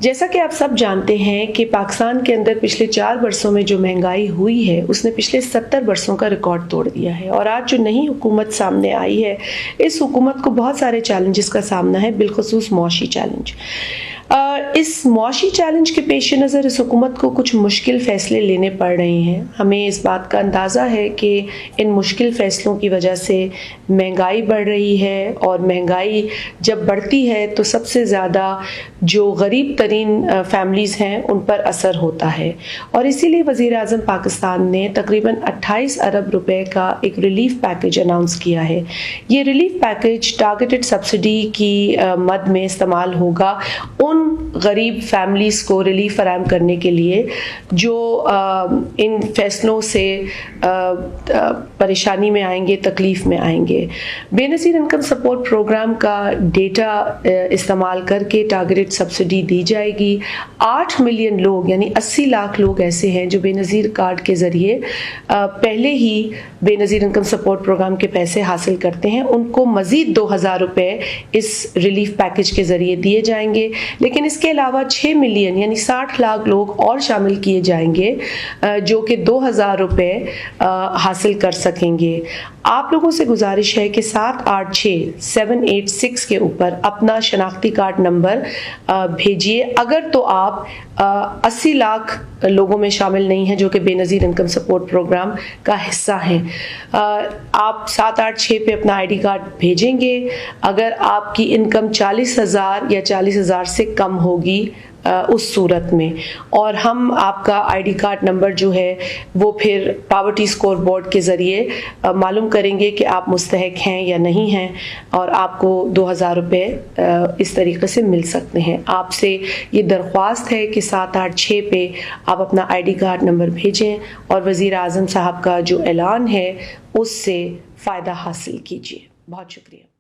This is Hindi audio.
जैसा कि आप सब जानते हैं कि पाकिस्तान के अंदर पिछले 4 वर्षों में जो महंगाई हुई है उसने पिछले 70 वर्षों का रिकॉर्ड तोड़ दिया है। और आज जो नई हुकूमत सामने आई है, इस हुकूमत को बहुत सारे चैलेंजेस का सामना है, बिलखुसूस मौशी चैलेंज। इस मौशी चैलेंज के पेश नज़र इस हुकूमत को कुछ मुश्किल फ़ैसले लेने पड़ रहे हैं। हमें इस बात का अंदाज़ा है कि इन मुश्किल फ़ैसलों की वजह से महंगाई बढ़ रही है, और महंगाई जब बढ़ती है तो सबसे ज़्यादा जो गरीब तरीन फैमिलीज़ हैं उन पर असर होता है। और इसीलिए वज़ीर आज़म पाकिस्तान ने तकरीबन 28 अरब रुपए का एक रिलीफ पैकेज अनाउंस किया है। ये रिलीफ पैकेज टारगेटेड सब्सिडी की मद में इस्तेमाल होगा उन गरीब फैमिलीज़ को रिलीफ फराहम करने के लिए जो इन फैसलों से परेशानी में आएंगे, तकलीफ़ में आएंगे। बेनज़ीर इनकम सपोर्ट प्रोग्राम का डेटा इस्तेमाल करके टारगेटेड सब्सिडी दी जाएगी। 8 मिलियन लोग यानी 80 लाख लोग ऐसे हैं जो बेनज़ीर कार्ड के ज़रिए पहले ही बेनज़ीर इनकम सपोर्ट प्रोग्राम के पैसे हासिल करते हैं। उनको मज़ीद 2000 रुपये इस रिलीफ पैकेज के ज़रिए दिए जाएंगे। लेकिन इसके अलावा 6 मिलियन यानी 60 लाख लोग और शामिल किए जाएंगे जो कि 2000 रुपये हासिल कर सकेंगे। आप लोगों से गुजारिश है कि 786-786 के ऊपर अपना शनाख्ती कार्ड नंबर भेजिए अगर तो आप 80 लाख लोगों में शामिल नहीं हैं जो कि बेनज़ीर इनकम सपोर्ट प्रोग्राम का हिस्सा हैं। आप 786 पे अपना आईडी कार्ड भेजेंगे अगर आपकी इनकम 40,000 या 40,000 से कम होगी उस सूरत में, और हम आपका आईडी कार्ड नंबर जो है वो फिर पावर्टी स्कोर बोर्ड के ज़रिए मालूम करेंगे कि आप मुस्तहिक हैं या नहीं हैं, और आपको 2000 रुपये इस तरीके से मिल सकते हैं। आपसे ये दरख्वास्त है कि 786 पे आप अपना आईडी कार्ड नंबर भेजें और वज़ीर आज़म साहब का जो ऐलान है उससे फ़ायदा हासिल कीजिए। बहुत शुक्रिया।